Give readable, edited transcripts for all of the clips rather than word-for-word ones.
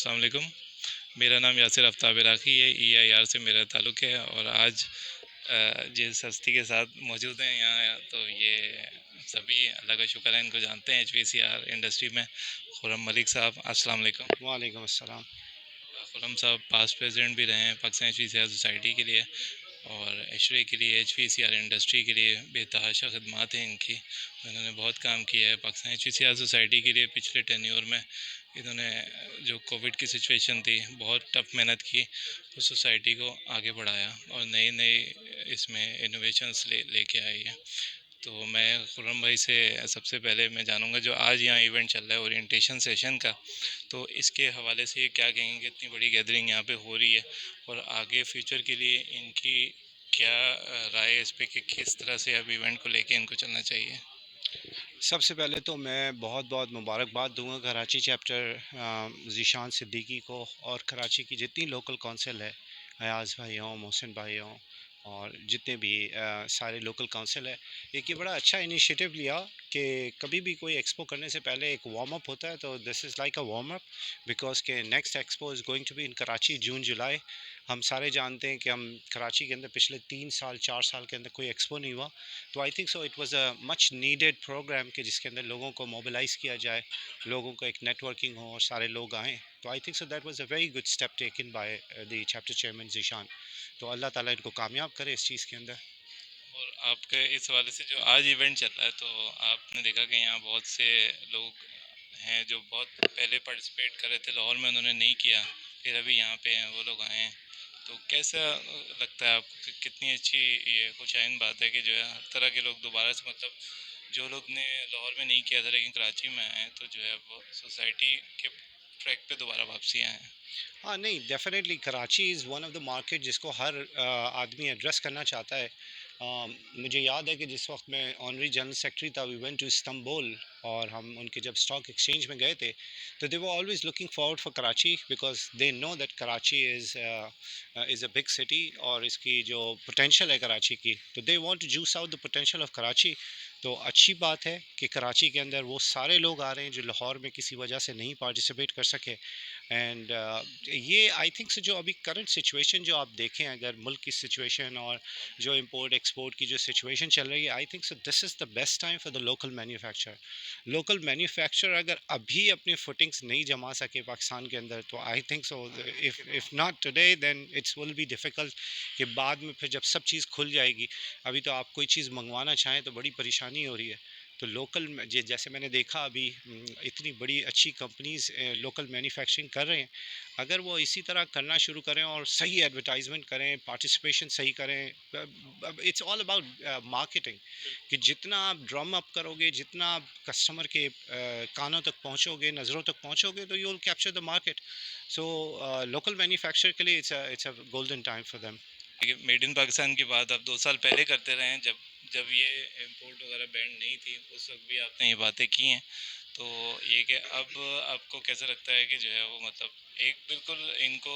अस्सलाम वालेकुम। मेरा नाम यासिर आफ्ताब इराक़ी है। EIR से मेरा ताल्लुक़ है और आज जिस हस्ती के साथ मौजूद हैं यहाँ, तो ये सभी अल्लाह का शुक्र है, इनको जानते हैं HVCR इंडस्ट्री में। खुर्रम मलिक साहब, अस्सलाम वालेकुम। वालेकुम अस्सलाम। खुर्रम साहब पास्ट प्रेसिडेंट भी रहे हैं पाकिस्तान HVCR सोसाइटी के लिए और एशरे के लिए, HVCR इंडस्ट्री के लिए बेतहाशा खदमात हैं इनकी। इन्होंने बहुत काम किया है पाकिस्तान HVCR सोसाइटी के लिए। पिछले टेन्योर में इन्होंने जो कोविड की सिचुएशन थी, बहुत टफ मेहनत की, उस सोसाइटी को आगे बढ़ाया और नई नई इसमें इनोवेशंस लेके आई है। तो मैं खुर्रम भाई से सबसे पहले मैं जानूंगा, जो आज यहाँ इवेंट चल रहा है ओरिएंटेशन सेशन का, तो इसके हवाले से क्या कहेंगे कि इतनी बड़ी गैदरिंग यहाँ पे हो रही है और आगे फ्यूचर के लिए इनकी क्या राय है इस पे कि किस तरह से अब इवेंट को लेके इनको चलना चाहिए। सबसे पहले तो मैं बहुत बहुत मुबारकबाद दूंगा कराची चैप्टर ज़ीशान सिद्दीकी को और कराची की जितनी लोकल काउंसिल है, अयाज़ भाई हों, मोहसिन भाई हों और जितने भी सारे लोकल काउंसिल है। एक ये बड़ा अच्छा इनिशिएटिव लिया कि कभी भी कोई एक्सपो करने से पहले एक वार्म अप होता है, तो this is like a warm up because के next expo is going to be in Karachi June July. हम सारे जानते हैं कि हम कराची के अंदर पिछले 3 साल 4 साल के अंदर कोई एक्सपो नहीं हुआ। तो I think so it was a much needed programme कि जिसके अंदर लोगों को मोबिलाइज़ किया जाए, लोगों को एक नेटवर्किंग हो और सारे लोग आएँ। तो I think so that was a very good step taken by the chapter chairman Zeeshan. तो अल्लाह ताला इनको कामयाब करे इस चीज़ के अंदर। और आपके इस हवाले से जो आज इवेंट चल रहा है, तो आपने देखा कि यहाँ बहुत से लोग हैं जो बहुत पहले पार्टिसिपेट कर रहे थे लाहौर में, उन्होंने नहीं किया, फिर अभी यहाँ पे हैं, वो लोग आए हैं। तो कैसा लगता है आपको कि कितनी अच्छी ये खुशाइन बात है कि जो है हर तरह के लोग दोबारा से, मतलब जो लोग ने लाहौर में नहीं किया था लेकिन कराची में आए हैं, तो जो है वो सोसाइटी के ट्रैक पे दोबारा वापसी आए हैं। हाँ, नहीं, definitely Karachi is one of the market जिसको हर आदमी एड्रेस करना चाहता है। मुझे याद है कि जिस वक़्त मैं ऑनरी जनरल सेक्रेटरी था, वी वेंट टू इस्तांबुल और हम उनके जब स्टॉक एक्सचेंज में गए थे, तो they were always looking forward for Karachi because they know that Karachi is a big city और इसकी जो पोटेंशियल है कराची की, तो they want to juice out the potential of Karachi. तो अच्छी बात है कि कराची के अंदर वो सारे लोग आ रहे हैं जो लाहौर में किसी वजह से नहीं पार्टिसिपेट कर सके। एंड ये आई थिंक से जो अभी करंट सिचुएशन जो आप देखें, अगर मुल्क की सिचुएशन और जो इंपोर्ट एक्सपोर्ट की जो सिचुएशन चल रही है, आई think so this is the best time for the local manufacturer अगर अभी अपनी फुटिंग्स नहीं जमा सके पाकिस्तान के अंदर, तो I think so if not today then it's will be difficult कि बाद में फिर जब सब चीज़ खुल जाएगी। अभी तो आप कोई चीज़ मंगवाना चाहें तो बड़ी परेशानी हो रही है। तो लोकल में जैसे मैंने देखा अभी इतनी बड़ी अच्छी कंपनीज़ लोकल मैन्युफैक्चरिंग कर रहे हैं। अगर वो इसी तरह करना शुरू करें और सही एडवर्टाइजमेंट करें, पार्टिसिपेशन सही करें, इट्स ऑल अबाउट मार्केटिंग कि जितना आप ड्रम अप करोगे, जितना आप कस्टमर के कानों तक पहुंचोगे, नज़रों तक पहुंचोगे, तो you will capture the market. So local manufacture के लिए it's a golden time for them. Made in Pakistan की बात आप 2 साल पहले करते रहे हैं, जब जब ये इम्पोर्ट वगैरह बैंड नहीं थी, उस वक्त भी आपने ये बातें की हैं। तो ये कि अब आपको कैसा लगता है कि जो है वो, मतलब एक बिल्कुल इनको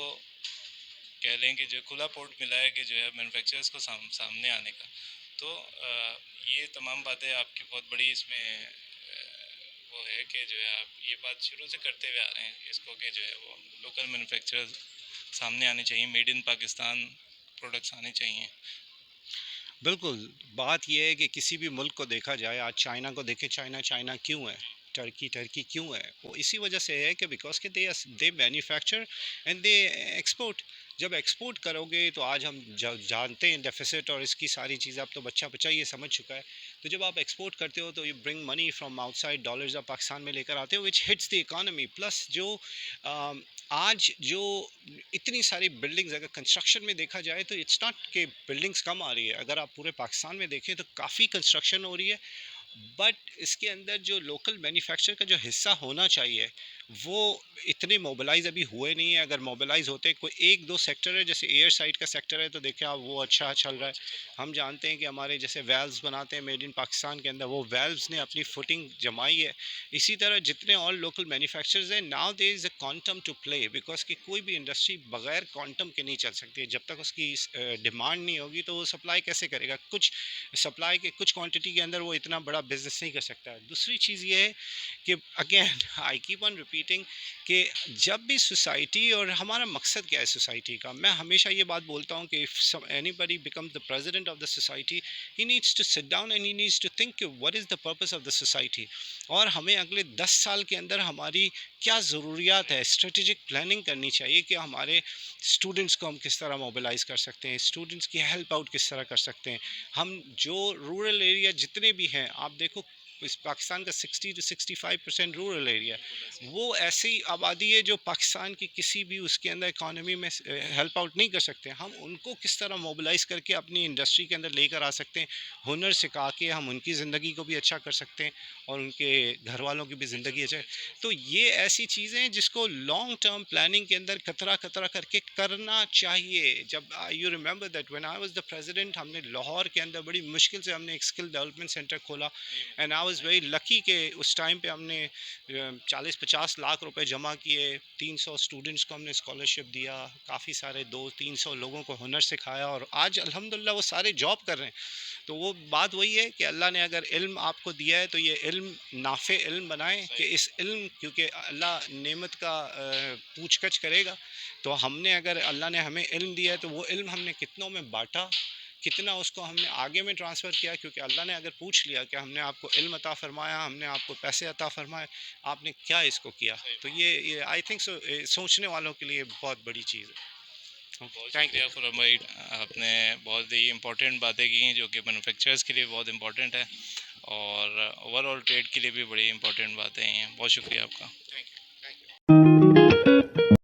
कह लें कि जो खुला पोर्ट मिला है कि जो है मैन्युफैक्चरर्स को सामने आने का। तो ये तमाम बातें आपकी बहुत बड़ी इसमें वो है कि जो है आप ये बात शुरू से करते हुए आ रहे हैं इसको कि जो है वो लोकल मैन्युफैक्चरर्स सामने आने चाहिए, मेड इन पाकिस्तान प्रोडक्ट्स आने चाहिए। बिल्कुल, बात ये है कि किसी भी मुल्क को देखा जाए, आज चाइना को देखें, चाइना चाइना क्यों है? टर्की टर्की क्यों है? वो इसी वजह से है कि बिकॉज़ के दे मैन्युफैक्चर एंड दे एक्सपोर्ट। जब एक्सपोर्ट करोगे तो आज हम जानते हैं डेफ़िसिट और इसकी सारी चीज़ें, अब तो बच्चा-बच्चा ये समझ चुका है। तो जब आप एक्सपोर्ट करते हो तो you bring money from outside, dollars आप पाकिस्तान में लेकर आते हो which hits the economy. Plus जो अ, आज जो इतनी सारी बिल्डिंग्स अगर कंस्ट्रक्शन में देखा जाए तो इट्स नॉट कि बिल्डिंग्स कम आ रही है। अगर आप पूरे पाकिस्तान में देखें तो काफ़ी कंस्ट्रक्शन हो रही है, बट इसके अंदर जो लोकल मैन्युफैक्चर का जो हिस्सा होना चाहिए वो इतने मोबिलाइज अभी हुए नहीं है। अगर मोबिलाइज होते कोई एक दो सेक्टर है, जैसे एयर साइड का सेक्टर है, तो देखिए आप वो अच्छा चल रहा है। हम जानते हैं कि हमारे जैसे वेल्व्स बनाते हैं मेड इन पाकिस्तान के अंदर, वो वेल्व्स ने अपनी फुटिंग जमाई है। इसी तरह जितने और लोकल मैन्युफैक्चरर्स हैं, now there is a quantum to play because कि कोई भी इंडस्ट्री बगैर क्वांटम के नहीं चल सकती है। जब तक उसकी डिमांड नहीं होगी तो वो सप्लाई कैसे करेगा? कुछ सप्लाई के कुछ क्वांटिटी के अंदर वो इतना बड़ा बिज़नेस नहीं कर सकता है। दूसरी चीज़ ये है कि again I keep on repeating कि जब भी सोसाइटी, और हमारा मकसद क्या है सोसाइटी का, मैं हमेशा ये बात बोलता हूँ कि if anybody become the president of the society, he needs to sit down and he needs to think what is the purpose of the society, और हमें अगले 10 साल के अंदर हमारी क्या ज़रूरियात है, स्ट्रेटेजिक प्लानिंग करनी चाहिए कि हमारे स्टूडेंट्स को हम किस तरह मोबिलाइज कर सकते हैं, स्टूडेंट्स की हेल्प आउट किस तरह कर सकते हैं। हम जो रूरल एरिया जितने भी हैं, आप देखो इस पाकिस्तान का 60 to 65% रूरल एरिया, वो ऐसी आबादी है जो पाकिस्तान की किसी भी उसके अंदर इकोनॉमी में हेल्प आउट नहीं कर सकते। हम उनको किस तरह मोबिलाइज करके अपनी इंडस्ट्री के अंदर लेकर आ सकते हैं, हुनर सिखा के हम उनकी ज़िंदगी को भी अच्छा कर सकते हैं और उनके घर वालों की भी ज़िंदगी अच्छा। तो ये ऐसी चीज़ें हैं जिसको लॉन्ग टर्म प्लानिंग के अंदर कतरा कतरा करके करना चाहिए। जब you remember that when I was the president, हमने लाहौर के अंदर बड़ी मुश्किल से हमने एक स्किल डेवलपमेंट सेंटर खोला, and I was very lucky कि उस टाइम पे हमने 40-50 लाख रुपए जमा किए, 300 स्टूडेंट्स को हमने स्कॉलरशिप दिया, काफ़ी सारे 200-300 लोगों को हुनर सिखाया, और आज अल्हम्दुलिल्लाह वो सारे जॉब कर रहे हैं। तो वो बात वही है कि अल्लाह ने अगर इल्म आपको दिया है तो ये इल्म नाफे इल्म बनाएं, कि इस इल्म, क्योंकि अल्लाह नेमत का पूछकछ करेगा। तो हमने, अगर अल्लाह ने हमें इल्म दिया है तो वो इल्म हमने कितनों में बांटा, कितना उसको हमने आगे में ट्रांसफ़र किया, क्योंकि अल्लाह ने अगर पूछ लिया कि हमने आपको इल्म अता फ़रमाया, हमने आपको पैसे अता फ़रमाए, आपने क्या इसको किया, तो ये आई थिंक सो सोचने वालों के लिए बहुत बड़ी चीज़ है। बहुत थैंक यू। शुक्रिया खुरम भाई, आपने बहुत ही इंपॉर्टेंट बातें की हैं जो कि मैन्युफैक्चरर्स के लिए बहुत इंपॉर्टेंट है और ओवरऑल ट्रेड के लिए भी बड़ी इंपॉर्टेंट बातें हैं। बहुत शुक्रिया आपका।